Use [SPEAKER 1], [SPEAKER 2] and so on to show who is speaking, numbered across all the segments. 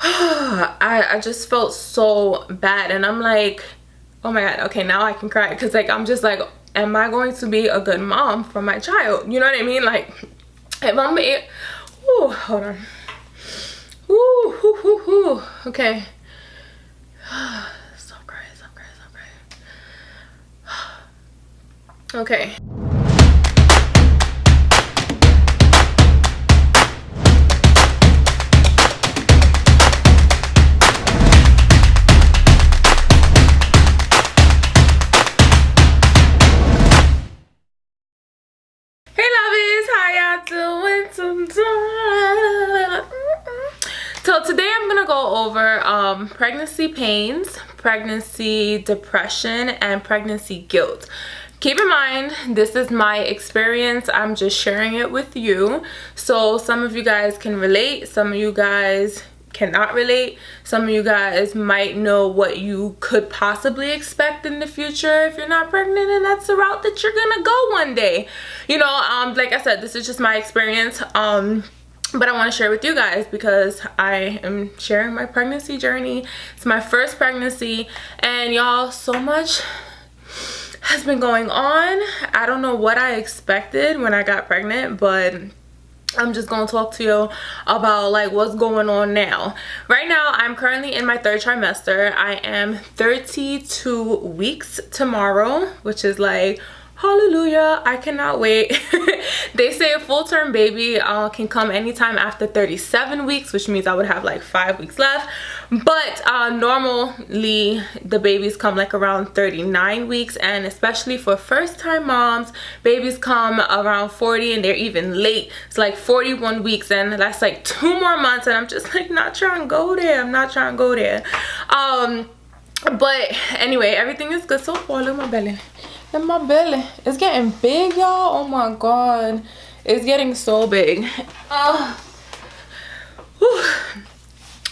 [SPEAKER 1] I just felt so bad, and I'm like, oh my god, okay, now I can cry, because like I'm just like, am I going to be a good mom for my child? You know what I mean? Like, if I'm ooh, hold on. Ooh, hoo, hoo, hoo. Okay. Stop crying, stop crying, stop crying. Okay. So today I'm gonna go over pregnancy pains, pregnancy depression, and pregnancy guilt. Keep in mind, this is my experience. I'm just sharing it with you. So some of you guys can relate, some of you guys cannot relate, some of you guys might know what you could possibly expect in the future if you're not pregnant, and that's the route that you're gonna go one day. You know, like I said, this is just my experience, but I want to share with you guys because I am sharing my pregnancy journey. It's my first pregnancy, and y'all, so much has been going on. I don't know what I expected when I got pregnant, but I'm just gonna talk to you about like what's going on now. Right now, I'm currently in my 3rd trimester. I am 32 weeks tomorrow, which is like, hallelujah, I cannot wait. They say a full-term baby can come anytime after 37 weeks, which means I would have like 5 weeks left. But normally the babies come like around 39 weeks, and especially for first-time moms, babies come around 40, and they're even late. It's like 41 weeks, and that's like 2 more months, and I'm just like not trying to go there. I'm not trying to go there. But anyway, everything is good so far. Look at my belly. And my belly, it's getting big, y'all. Oh my god, it's getting so big.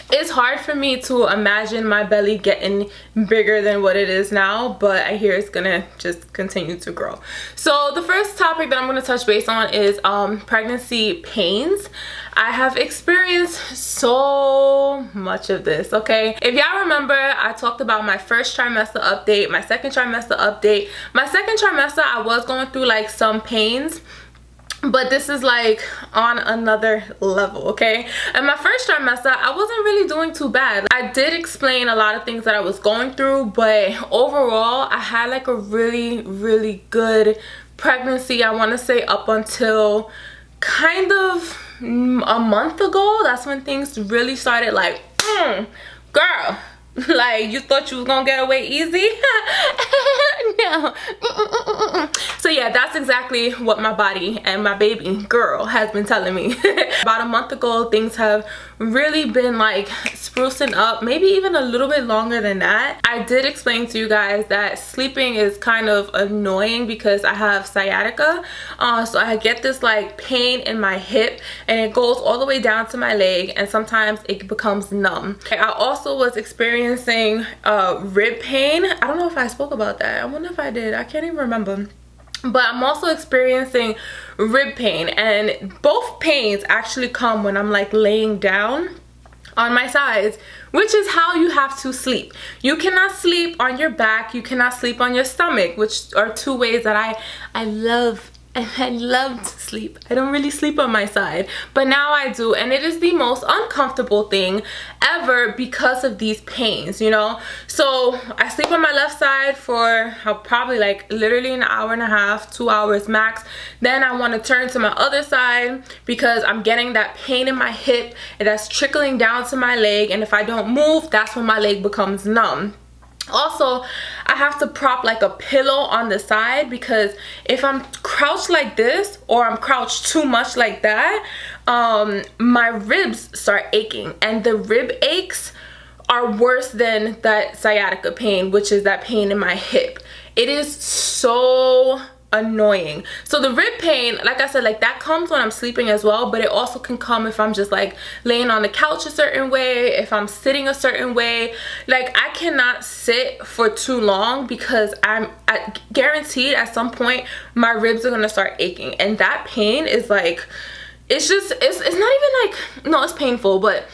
[SPEAKER 1] It's hard for me to imagine my belly getting bigger than what it is now, but I hear it's gonna just continue to grow. So the first topic that I'm gonna touch base on is pregnancy pains. I have experienced so much of this, okay? If y'all remember, I talked about my 1st trimester update, my 2nd trimester update. My 2nd trimester, I was going through like some pains, but this is like on another level, okay? And my 1st trimester, I wasn't really doing too bad. I did explain a lot of things that I was going through, but overall, I had like a really good pregnancy. I want to say up until kind of a month ago. That's when things really started like, girl, like you thought you was gonna get away easy. No. So yeah, that's exactly what my body and my baby girl has been telling me. About a month ago, things have really been like sprucing up, maybe even a little bit longer than that. I did explain to you guys that sleeping is kind of annoying because I have sciatica. So I get this like pain in my hip, and it goes all the way down to my leg, and sometimes it becomes numb. I also was experiencing rib pain. I don't know if I spoke about that. I wonder if I did. I can't even remember. But I'm also experiencing rib pain, and both pains actually come when I'm like laying down on my sides, which is how you have to sleep. You cannot sleep on your back, you cannot sleep on your stomach, which are 2 ways that I love. I love to sleep. I don't really sleep on my side, but now I do, and it is the most uncomfortable thing ever because of these pains, you know? So I sleep on my left side for probably like literally an hour and a half, 2 hours max. Then I want to turn to my other side because I'm getting that pain in my hip, and that's trickling down to my leg, and if I don't move, that's when my leg becomes numb. Also, I have to prop like a pillow on the side, because if I'm crouched like this, or I'm crouched too much like that, my ribs start aching, and the rib aches are worse than that sciatica pain, which is that pain in my hip. It is so annoying. So the rib pain, like I said, like that comes when I'm sleeping as well, but it also can come if I'm just like laying on the couch a certain way, if I'm sitting a certain way. Like I cannot sit for too long because I'm guaranteed at some point my ribs are gonna start aching, and that pain is like, it's not even like, no, it's painful, but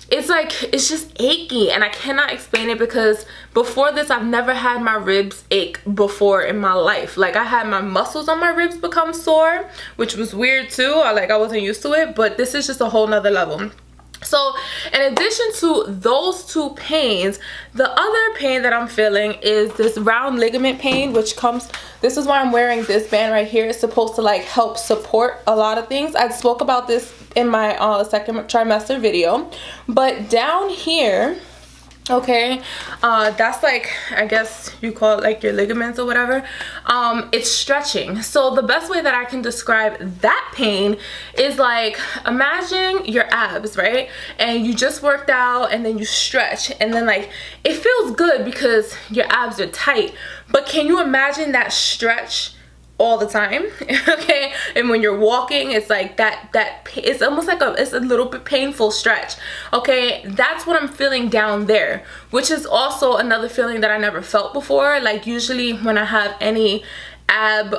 [SPEAKER 1] it's like, it's just achy, and I cannot explain it because before this I've never had my ribs ache before in my life. Like I had my muscles on my ribs become sore, which was weird too. I wasn't used to it, but this is just a whole nother level. So in addition to those two pains, the other pain that I'm feeling is this round ligament pain, which comes, this is why I'm wearing this band right here. It's supposed to like help support a lot of things. I spoke about this in my second trimester video, but down here, okay, that's like, I guess you call it like your ligaments or whatever. It's stretching. So the best way that I can describe that pain is like, imagine your abs, right? And you just worked out and then you stretch, and then like it feels good because your abs are tight, but can you imagine that stretch all the time? Okay, and when you're walking, it's like that it's almost like it's a little bit painful stretch. Okay, that's what I'm feeling down there, which is also another feeling that I never felt before. Like usually when I have any ab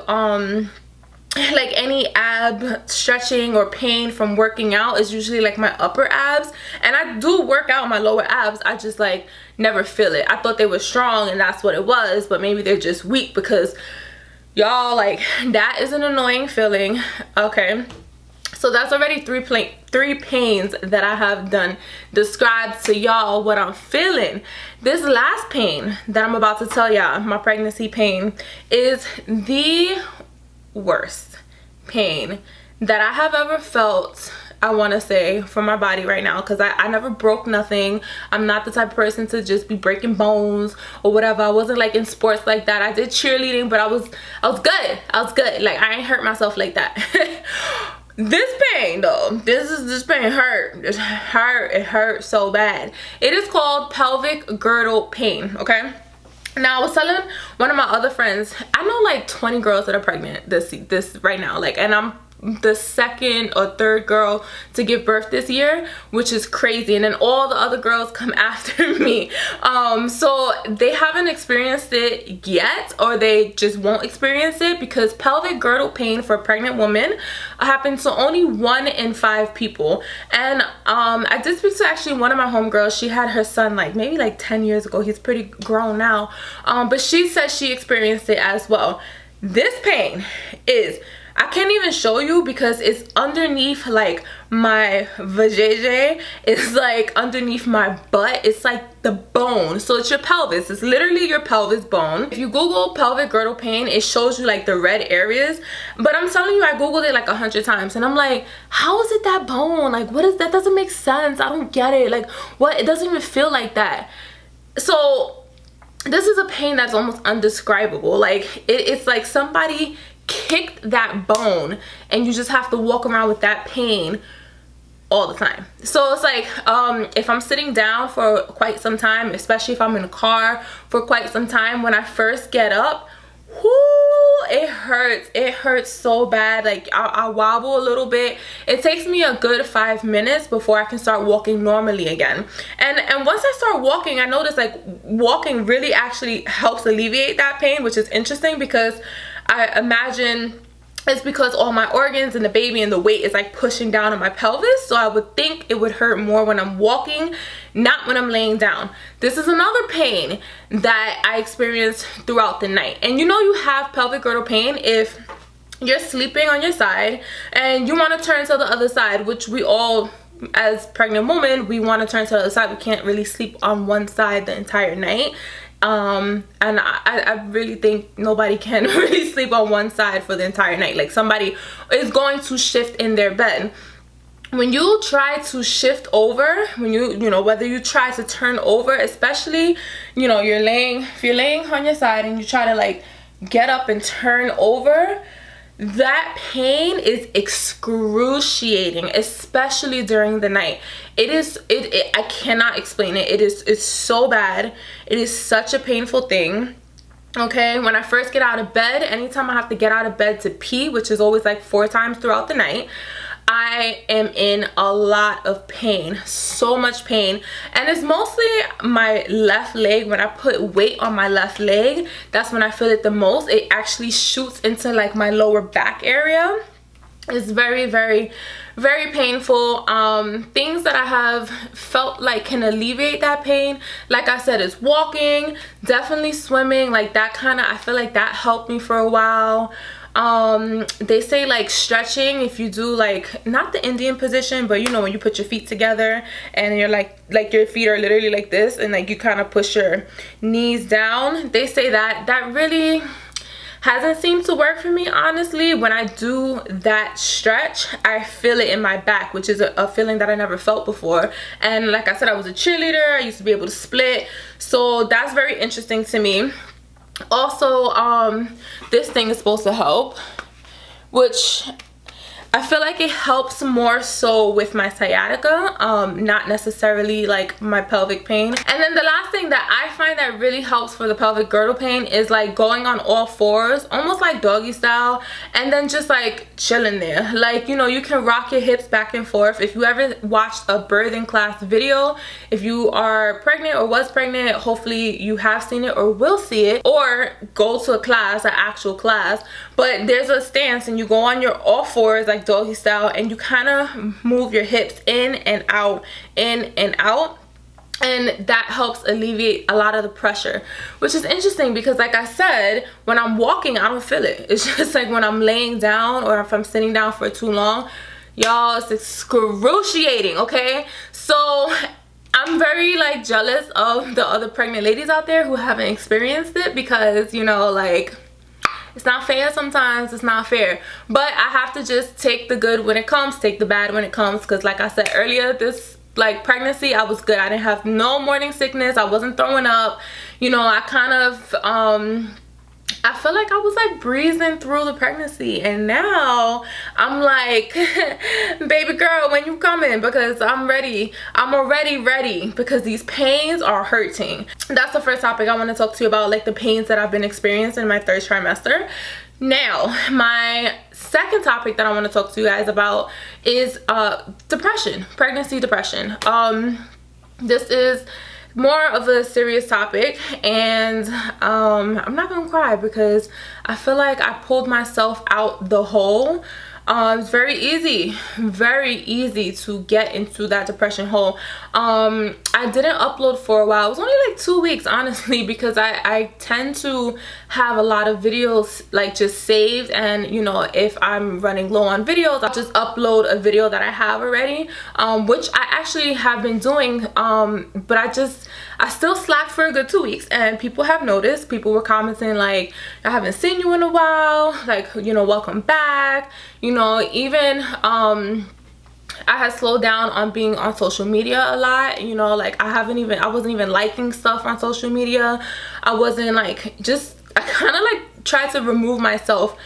[SPEAKER 1] like any ab stretching or pain from working out, is usually like my upper abs, and I do work out my lower abs. I just like never feel it. I thought they were strong and that's what it was, but maybe they're just weak, because y'all, like, that is an annoying feeling. Okay, so that's already three pains that I have done described to y'all what I'm feeling. This last pain that I'm about to tell y'all, my pregnancy pain, is the worst pain that I have ever felt, I want to say, for my body right now, because I never broke nothing. I'm not the type of person to just be breaking bones or whatever. I wasn't like in sports like that. I did cheerleading, but I was good. I was good. Like I ain't hurt myself like that. This pain though, this pain hurt. It hurt so bad. It is called pelvic girdle pain. Okay, now I was telling one of my other friends, I know like 20 girls that are pregnant this right now, like, and I'm the second or third girl to give birth this year, which is crazy, and then all the other girls come after me. So they haven't experienced it yet, or they just won't experience it, because pelvic girdle pain for a pregnant woman happens to only 1 in 5 people. And I did speak to actually one of my homegirls. She had her son like maybe like 10 years ago. He's pretty grown now, but she said she experienced it as well. This pain is, I can't even show you because it's underneath like my vajayjay. It's like underneath my butt. It's like the bone. So it's your pelvis. It's literally your pelvis bone. If you Google pelvic girdle pain, it shows you like the red areas. But I'm telling you, I Googled it like 100 times. And I'm like, how is it that bone? Like, what is that? Doesn't make sense. I don't get it. Like, what? It doesn't even feel like that. So this is a pain that's almost undescribable. Like, it's like somebody kicked that bone and you just have to walk around with that pain all the time. So it's like, if I'm sitting down for quite some time, especially if I'm in a car for quite some time, when I first get up, whoo, it hurts so bad. Like I wobble a little bit. It takes me a good 5 minutes before I can start walking normally again. And once I start walking, I notice like walking really actually helps alleviate that pain, which is interesting, because I imagine it's because all my organs and the baby and the weight is like pushing down on my pelvis. So I would think it would hurt more when I'm walking, not when I'm laying down. This is another pain that I experience throughout the night. And you know you have pelvic girdle pain if you're sleeping on your side and you want to turn to the other side, which we all, as pregnant women, we want to turn to the other side. We can't really sleep on one side the entire night. And I really think nobody can really sleep on one side for the entire night. Like somebody is going to shift in their bed. When you try to shift over, when you know, whether you try to turn over, especially, you know, if you're laying on your side and you try to like get up and turn over, that pain is excruciating, especially during the night. I cannot explain it. It's so bad. It is such a painful thing. Okay, when I first get out of bed, anytime I have to get out of bed to pee, which is always like 4 times throughout the night, I am in a lot of pain, so much pain. And it's mostly my left leg. When I put weight on my left leg, that's when I feel it the most. It actually shoots into like my lower back area. It's very, very, very painful. Things that I have felt like can alleviate that pain, like I said, is walking, definitely swimming, like that kind of, I feel like that helped me for a while. They say like stretching, if you do like not the Indian position, but you know, when you put your feet together and you're like your feet are literally like this, and like you kind of push your knees down, they say that really hasn't seemed to work for me, honestly. When I do that stretch, I feel it in my back, which is a feeling that I never felt before. And like I said, I was a cheerleader, I used to be able to split, so that's very interesting to me. Also, this thing is supposed to help, which I feel like it helps more so with my sciatica, not necessarily like my pelvic pain. And then the last thing that I find that really helps for the pelvic girdle pain is like going on all fours, almost like doggy style, and then just like chilling there. Like, you know, you can rock your hips back and forth. If you ever watched a birthing class video, if you are pregnant or was pregnant, hopefully you have seen it or will see it, or go to a class, an actual class. But there's a stance and you go on your all fours like doggy style, and you kind of move your hips in and out, in and out, and that helps alleviate a lot of the pressure, which is interesting because like I said, when I'm walking I don't feel it. It's just like when I'm laying down or if I'm sitting down for too long, y'all, it's excruciating. Okay, so I'm very like jealous of the other pregnant ladies out there who haven't experienced it, because you know, like, it's not fair sometimes. It's not fair. But I have to just take the good when it comes, take the bad when it comes, because like I said earlier, this like pregnancy, I was good. I didn't have no morning sickness. I wasn't throwing up. You know, I kind of I feel like I was like breezing through the pregnancy, and now I'm like, baby girl, when you coming? Because I'm ready. I'm already ready, because these pains are hurting. That's the first topic I want to talk to you about, like the pains that I've been experiencing in my 3rd trimester. Now, my second topic that I want to talk to you guys about is depression, pregnancy depression. This is more of a serious topic, and I'm not gonna cry because I feel like I pulled myself out the hole. It's very easy to get into that depression hole. I didn't upload for a while. It was only like 2 weeks, honestly, because I tend to have a lot of videos like just saved, and you know, if I'm running low on videos, I'll just upload a video that I have already, which I actually have been doing, but I still slacked for a good 2 weeks, and people have noticed. People were commenting like, I haven't seen you in a while, like, you know, welcome back. You know, even I had slowed down on being on social media a lot. You know, like I wasn't even liking stuff on social media. I wasn't like, I kind of like tried to remove myself,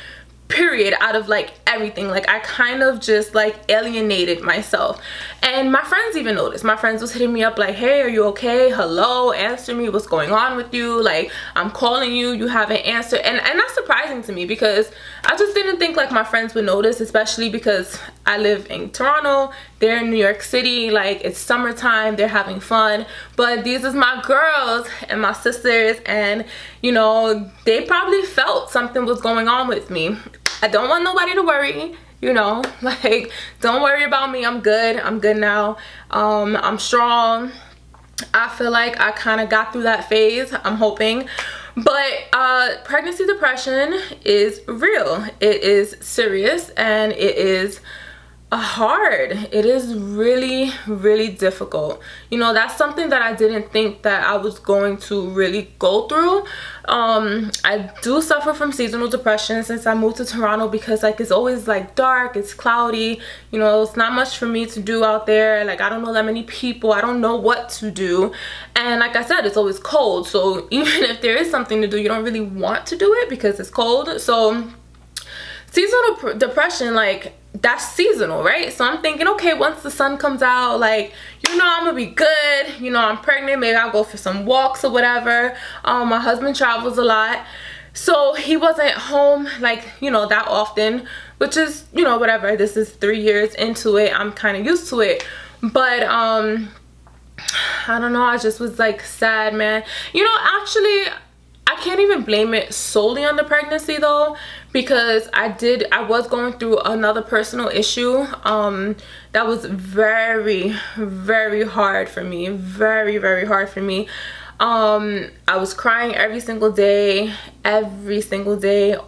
[SPEAKER 1] period, out of like everything. Like I kind of just like alienated myself, and my friends even noticed. My friends was hitting me up like, hey, are you okay? Hello, answer me, what's going on with you? Like, I'm calling you, you haven't answered. And that's surprising to me, because I just didn't think like my friends would notice, especially because I live in Toronto, they're in New York City, like it's summertime, they're having fun. But these is my girls and my sisters, and you know, they probably felt something was going on with me. I don't want nobody to worry, you know, like, don't worry about me. I'm good now. I'm strong. I feel like I kind of got through that phase, I'm hoping. But pregnancy depression is real. It is serious, and it is hard. It is really difficult. You know, that's something that I didn't think that I was going to really go through. I do suffer from seasonal depression since I moved to Toronto, because like it's always like dark, it's cloudy, you know, it's not much for me to do out there. Like I don't know that many people, I don't know what to do, and like I said, it's always cold. So even if there is something to do, you don't really want to do it because it's cold. So seasonal depression, like, that's seasonal, right? So I'm thinking, okay, once the sun comes out, like, you know, I'm gonna be good. You know, I'm pregnant, maybe I'll go for some walks or whatever. My husband travels a lot, so he wasn't home like, you know, that often, which is, you know, whatever. This is 3 years into it, I'm kind of used to it. But I don't know, I just was like sad, man. You know, actually I can't even blame it solely on the pregnancy though, because I was going through another personal issue that was very, very hard for me. Very, very hard for me. I was crying every single day,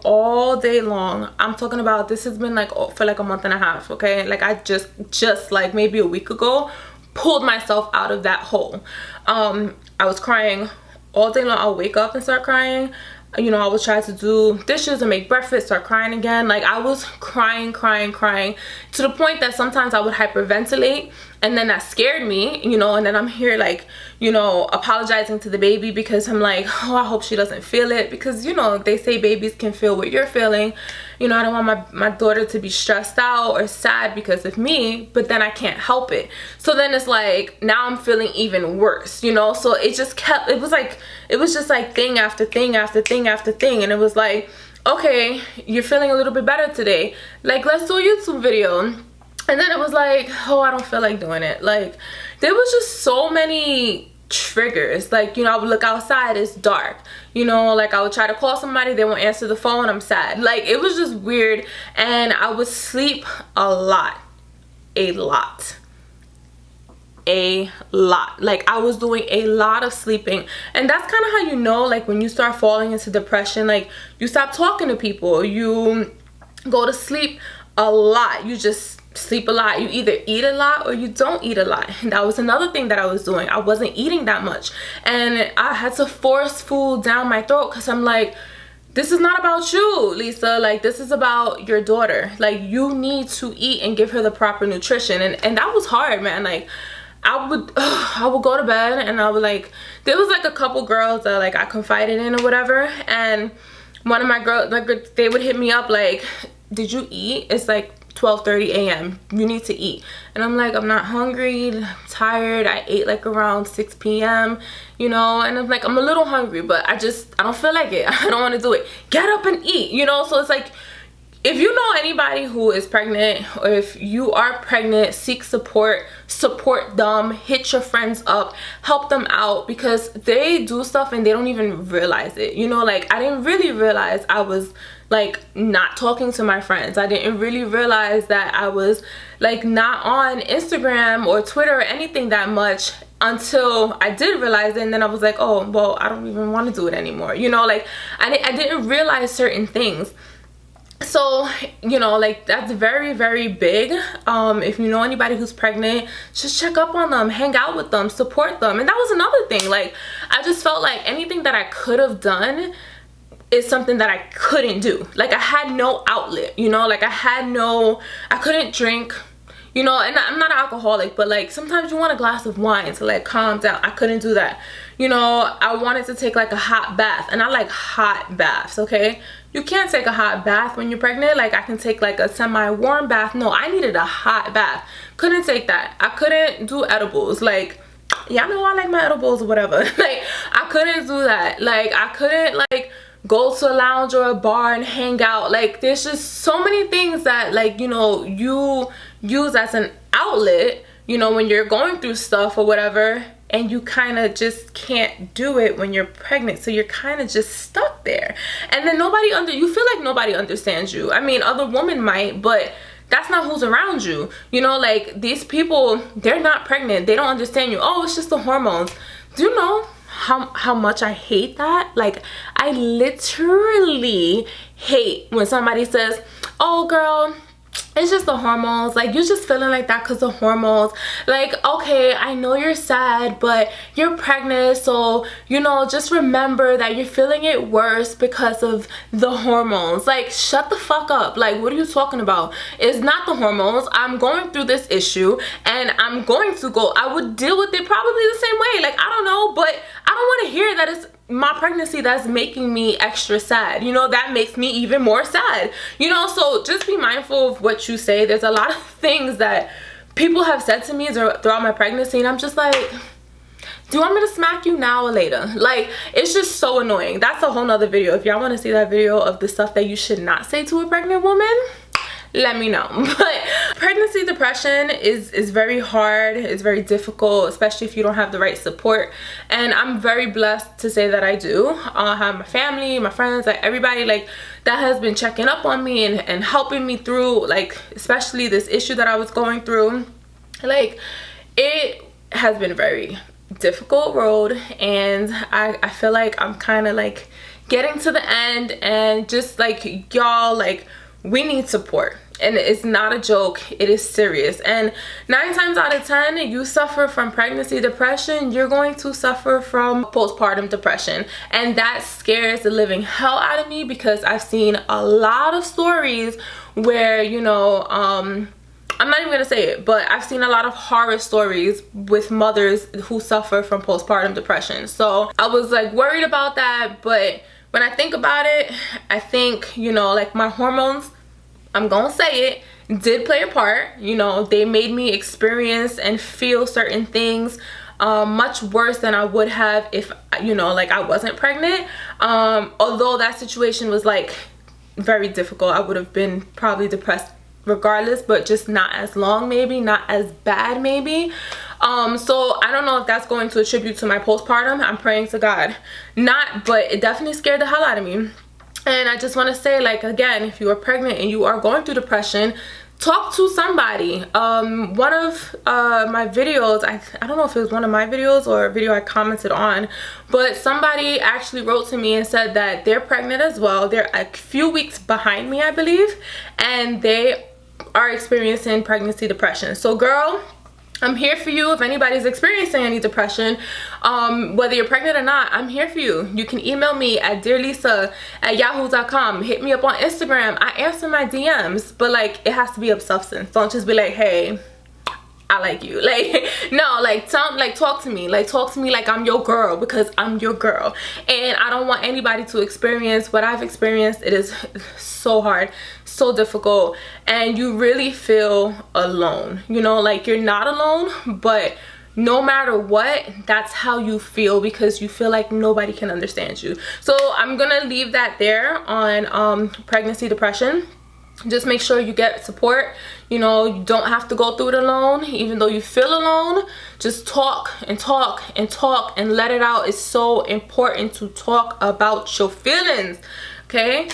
[SPEAKER 1] all day long. I'm talking about, this has been like for like a month and a half, okay? Like I just like maybe a week ago pulled myself out of that hole. I was crying all day long. I'll wake up and start crying. You know, I would try to do dishes or make breakfast, start crying again. Like I was crying to the point that sometimes I would hyperventilate, and then that scared me, you know, and then I'm here like, you know, apologizing to the baby because I'm like, oh, I hope she doesn't feel it, because, you know, they say babies can feel what you're feeling. You know, I don't want my daughter to be stressed out or sad because of me, but then I can't help it. So then it's like, now I'm feeling even worse, you know? So it just kept, it was just like thing after thing after thing after thing. And it was like, okay, you're feeling a little bit better today. Like, let's do a YouTube video. And then it was like, oh, I don't feel like doing it. Like, there was just so many triggers. Like, you know, I would look outside, it's dark. You know, like I would try to call somebody, they won't answer the phone, I'm sad. Like, it was just weird. And I would sleep a lot. Like I was doing a lot of sleeping. And that's kind of how you know, like when you start falling into depression, like you stop talking to people, you go to sleep a lot, you just sleep a lot. You either eat a lot or you don't eat a lot. And that was another thing that I was doing. I wasn't eating that much, and I had to force food down my throat because I'm like, this is not about you, Lisa. Like, this is about your daughter. Like, you need to eat and give her the proper nutrition. And that was hard, man. Like, I would go to bed and I would like, there was like a couple girls that like I confided in or whatever, and one of my girls, like, they would hit me up like, did you eat? It's like 12:30 a.m. you need to eat. And I'm like, I'm not hungry, I'm tired. I ate like around 6 p.m. you know, and I'm like, I'm a little hungry, but I don't feel like it. I don't want to do it. Get up and eat, you know. So it's like, if you know anybody who is pregnant, or if you are pregnant, seek support them, hit your friends up, help them out, because they do stuff and they don't even realize it, you know. Like, I didn't really realize I was like not talking to my friends. I didn't really realize that I was like not on Instagram or Twitter or anything that much until I did realize it. And then I was like, oh, well, I don't even want to do it anymore, you know. Like, I didn't realize certain things. So, you know, like, that's very, very big. If you know anybody who's pregnant, just check up on them, hang out with them, support them. And that was another thing. Like, I just felt like anything that I could have done is something that I couldn't do. Like, I had no outlet, you know. Like, I couldn't drink, you know. And I'm not an alcoholic, but like sometimes you want a glass of wine to like calm down. I couldn't do that, you know. I wanted to take like a hot bath, and I like hot baths, okay. You can't take a hot bath when you're pregnant. Like, I can take like a semi-warm bath. No, I needed a hot bath. Couldn't take that. I couldn't do edibles. Like, y'all know I like my edibles or whatever. Like, I couldn't do that. Like, I couldn't like go to a lounge or a bar and hang out. Like, there's just so many things that, like, you know, you use as an outlet, you know, when you're going through stuff or whatever, and you kind of just can't do it when you're pregnant. So you're kind of just stuck there. And then you feel like nobody understands you. I mean, other women might, but that's not who's around you. You know, like, these people, they're not pregnant. They don't understand you. Oh, it's just the hormones. Do you know how much I hate that? Like, I literally hate when somebody says, oh, girl, it's just the hormones. Like, you're just feeling like that because of hormones. Like, okay, I know you're sad, but you're pregnant, so, you know, just remember that you're feeling it worse because of the hormones. Like, shut the fuck up. Like, what are you talking about? It's not the hormones. I'm going through this issue, and I would deal with it probably the same way. Like, I don't know, but I don't want to hear that it's my pregnancy that's making me extra sad. You know, that makes me even more sad, you know. So just be mindful of what you say. There's a lot of things that people have said to me throughout my pregnancy, and I'm just like, do you want me to smack you now or later? Like, it's just so annoying. That's a whole nother video. If y'all want to see that video of the stuff that you should not say to a pregnant woman, let me know. But pregnancy depression is very hard. It's very difficult, especially if you don't have the right support. And I'm very blessed to say that I do. I have my family, my friends, like everybody like that has been checking up on me and helping me through, like, especially this issue that I was going through. Like, it has been a very difficult road, and I feel like I'm kind of like getting to the end, and just like y'all, like, we need support. And it's not a joke, it is serious. And 9 times out of 10, you suffer from pregnancy depression, you're going to suffer from postpartum depression. And that scares the living hell out of me, because I've seen a lot of stories where, you know, I'm not even gonna say it, but I've seen a lot of horror stories with mothers who suffer from postpartum depression. So I was like worried about that, but when I think about it, I think, you know, like my hormones, I'm gonna say it, did play a part. You know, they made me experience and feel certain things much worse than I would have if, you know, like I wasn't pregnant. Although that situation was like very difficult, I would have been probably depressed regardless, but just not as long, maybe not as bad, maybe. So I don't know if that's going to attribute to my postpartum. I'm praying to God not, but it definitely scared the hell out of me. And I just want to say, like, again, if you are pregnant and you are going through depression, talk to somebody. One of my videos, I don't know if it was one of my videos or a video I commented on, but somebody actually wrote to me and said that they're pregnant as well. They're a few weeks behind me, I believe, and they are experiencing pregnancy depression. So girl, I'm here for you. If anybody's experiencing any depression, whether you're pregnant or not, I'm here for you. You can email me at dearlisa@yahoo.com. Hit me up on Instagram. I answer my DMs, but like, it has to be of substance. Don't just be like, hey, I like you. Like, no, like, talk to me. Like, talk to me like I'm your girl, because I'm your girl. And I don't want anybody to experience what I've experienced. It is so hard, so difficult, and you really feel alone. You know, like, you're not alone, but no matter what, that's how you feel, because you feel like nobody can understand you. So I'm gonna leave that there on pregnancy depression. Just make sure you get support. You know, you don't have to go through it alone. Even though you feel alone, just talk and talk and talk and let it out. It's so important to talk about your feelings, okay?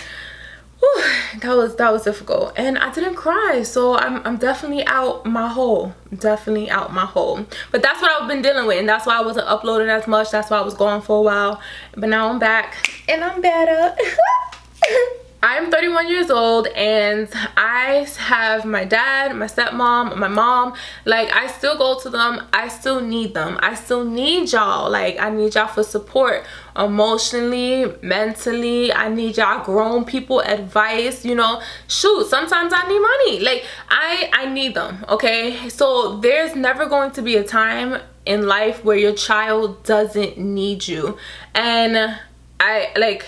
[SPEAKER 1] Whew, that was difficult, and I didn't cry, so I'm definitely out my hole. Definitely out my hole. But that's what I've been dealing with, and that's why I wasn't uploading as much. That's why I was gone for a while, but now I'm back and I'm better. I'm 31 years old, and I have my dad, my stepmom, my mom. Like, I still go to them. I still need them. I still need y'all. Like, I need y'all for support emotionally, mentally. I need y'all grown people advice. You know, shoot, sometimes I need money. Like, I need them, okay? So there's never going to be a time in life where your child doesn't need you. And I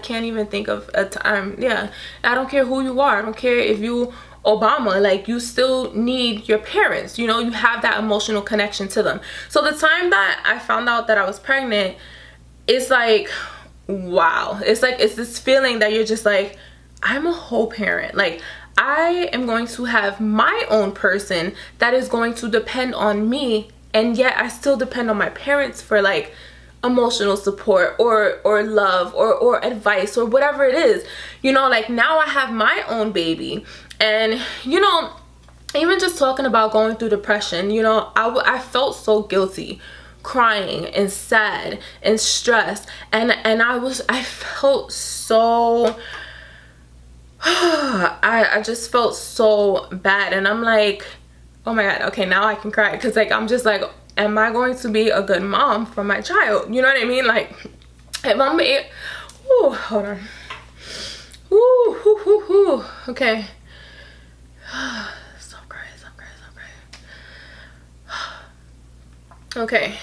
[SPEAKER 1] can't even think of a time. Yeah, I don't care who you are. I don't care if you Obama, like, you still need your parents. You know, you have that emotional connection to them. So the time that I found out that I was pregnant, it's like, wow. It's like, it's this feeling that you're just like, I'm a whole parent. Like, I am going to have my own person that is going to depend on me, and yet I still depend on my parents for, like, emotional support or love or advice or whatever it is. You know, like, now I have my own baby. And, you know, even just talking about going through depression, you know, I felt so guilty, crying and sad and stressed, and I felt so I just felt so bad. And I'm like, oh my god, okay, now I can cry, because like, I'm just like, am I going to be a good mom for my child? You know what I mean? Like, if I'm ooh, hold on. Ooh, okay. Stop crying. Okay.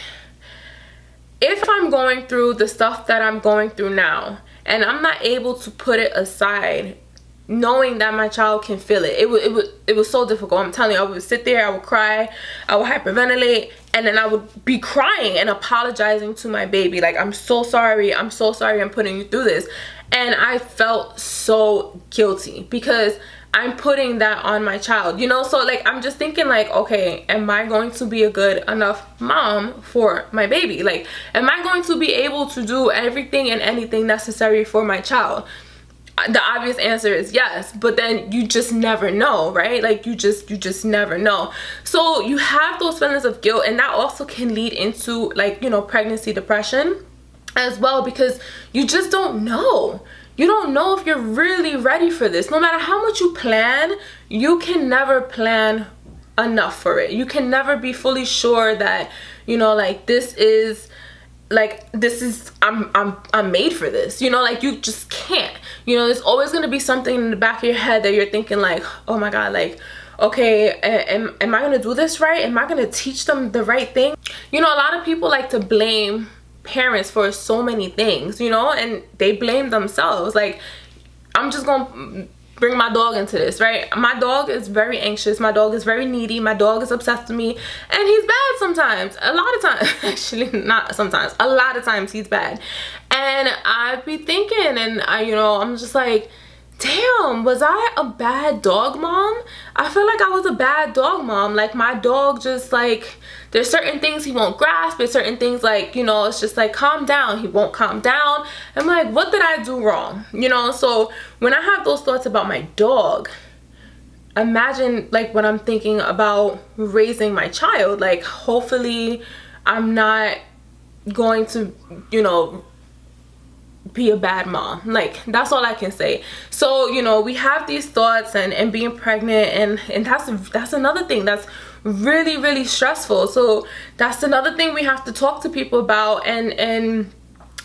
[SPEAKER 1] If I'm going through the stuff that I'm going through now, and I'm not able to put it aside, knowing that my child can feel it, it was so difficult. I'm telling you, I would sit there, I would cry, I would hyperventilate, and then I would be crying and apologizing to my baby, like, I'm so sorry, I'm putting you through this. And I felt so guilty, because I'm putting that on my child, you know? So like, I'm just thinking like, okay, am I going to be a good enough mom for my baby? Like, am I going to be able to do everything and anything necessary for my child? The obvious answer is yes, but then you just never know, right? Like you just never know. So you have those feelings of guilt, and that also can lead into like, you know, pregnancy depression as well, because you just don't know. You don't know if you're really ready for this. No matter how much you plan, you can never plan enough for it. You can never be fully sure that, you know, like this is I'm made for this, you know? Like you just can't, you know. There's always going to be something in the back of your head that you're thinking like, oh my god, like, okay, am I going to do this right? Am I going to teach them the right thing? You know, a lot of people like to blame parents for so many things, you know, and they blame themselves. Like, I'm just gonna bring my dog into this, right? My dog is very anxious, my dog is very needy, my dog is obsessed with me, and he's bad sometimes. A lot of times, actually not sometimes, a lot of times he's bad. And I'd be thinking, and you know, I'm just like, damn, was I a bad dog mom? I feel like I was a bad dog mom. Like my dog just like, there's certain things he won't grasp, there's certain things like, you know, it's just like, calm down, he won't calm down. I'm like, what did I do wrong? You know, so when I have those thoughts about my dog, imagine like when I'm thinking about raising my child, like hopefully I'm not going to, you know, be a bad mom. Like that's all I can say. So, you know, we have these thoughts and being pregnant, and that's another thing that's really stressful. So that's another thing we have to talk to people about and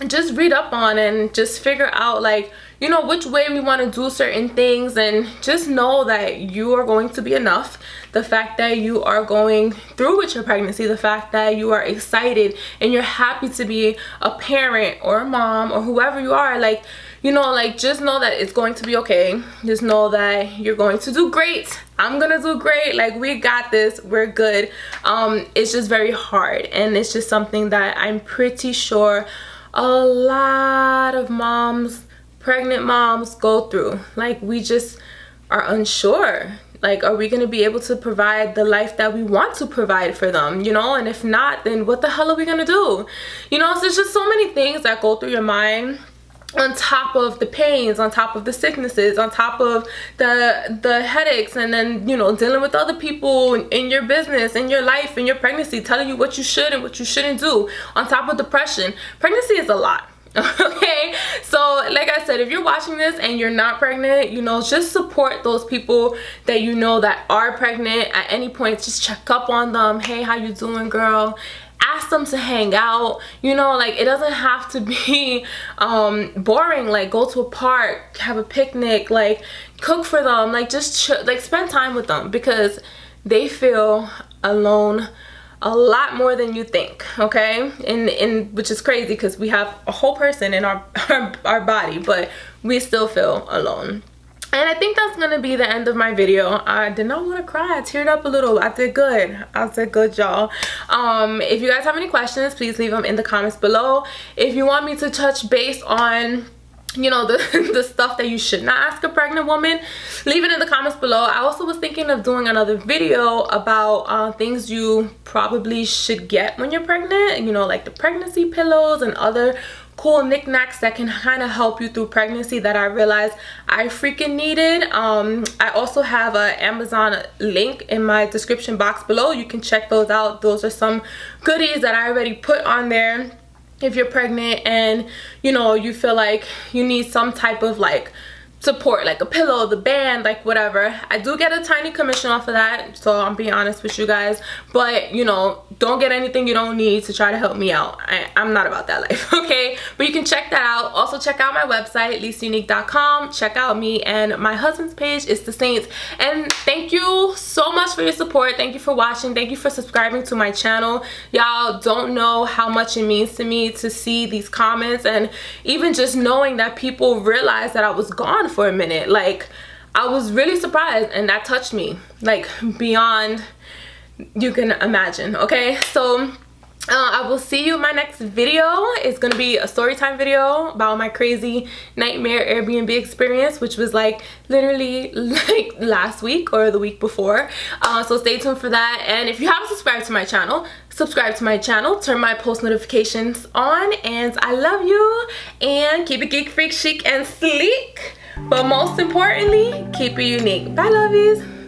[SPEAKER 1] just read up on, and just figure out like, you know, which way we want to do certain things, and just know that you are going to be enough. The fact that you are going through with your pregnancy, the fact that you are excited and you're happy to be a parent or a mom or whoever you are, like, you know, like just know that it's going to be okay. Just know that you're going to do great. I'm gonna do great. Like we got this, we're good. It's just very hard, and it's just something that I'm pretty sure a lot of moms, pregnant moms, go through. Like we just are unsure. Like, are we going to be able to provide the life that we want to provide for them, you know? And if not, then what the hell are we going to do? You know, so there's just so many things that go through your mind, on top of the pains, on top of the sicknesses, on top of the headaches, and then, you know, dealing with other people in your business, in your life, in your pregnancy, telling you what you should and what you shouldn't do, on top of depression. Pregnancy is a lot. Okay, so like I said, if you're watching this and you're not pregnant, you know, just support those people that you know that are pregnant. At any point, just check up on them. Hey, how you doing, girl? Ask them to hang out, you know, like it doesn't have to be boring. Like go to a park, have a picnic, like cook for them, like just like spend time with them, because they feel alone a lot more than you think. Okay, and which is crazy because we have a whole person in our body, but we still feel alone. And I think that's gonna be the end of my video. I did not want to cry. I teared up a little. I did good. I did good, y'all. If you guys have any questions, please leave them in the comments below. If you want me to touch base on, you know, the stuff that you should not ask a pregnant woman, leave it in the comments below. I also was thinking of doing another video about things you probably should get when you're pregnant, you know, like the pregnancy pillows and other cool knickknacks that can kind of help you through pregnancy that I realized I freaking needed. I also have an Amazon link in my description box below. You can check those out. Those are some goodies that I already put on there. If you're pregnant and, you know, you feel like you need some type of like support, like a pillow, the band, like whatever, I do get a tiny commission off of that, so I'm being honest with you guys. But, you know, don't get anything you don't need to try to help me out. I'm not about that life. Okay, but you can check that out. Also check out my website, lisaunique.com. check out me and my husband's page, It's the Saints. And thank you so much for your support. Thank you for watching. Thank you for subscribing to my channel. Y'all don't know how much it means to me to see these comments, and even just knowing that people realize that I was gone for a minute. Like, I was really surprised, and that touched me like beyond you can imagine. Okay, so I will see you in my next video. It's gonna be a story time video about my crazy nightmare Airbnb experience, which was like literally like last week or the week before. So stay tuned for that. And if you haven't subscribed to my channel, subscribe to my channel, turn my post notifications on, and I love you. And keep it geek, freak, chic, and sleek. But most importantly, keep it unique. Bye, lovies.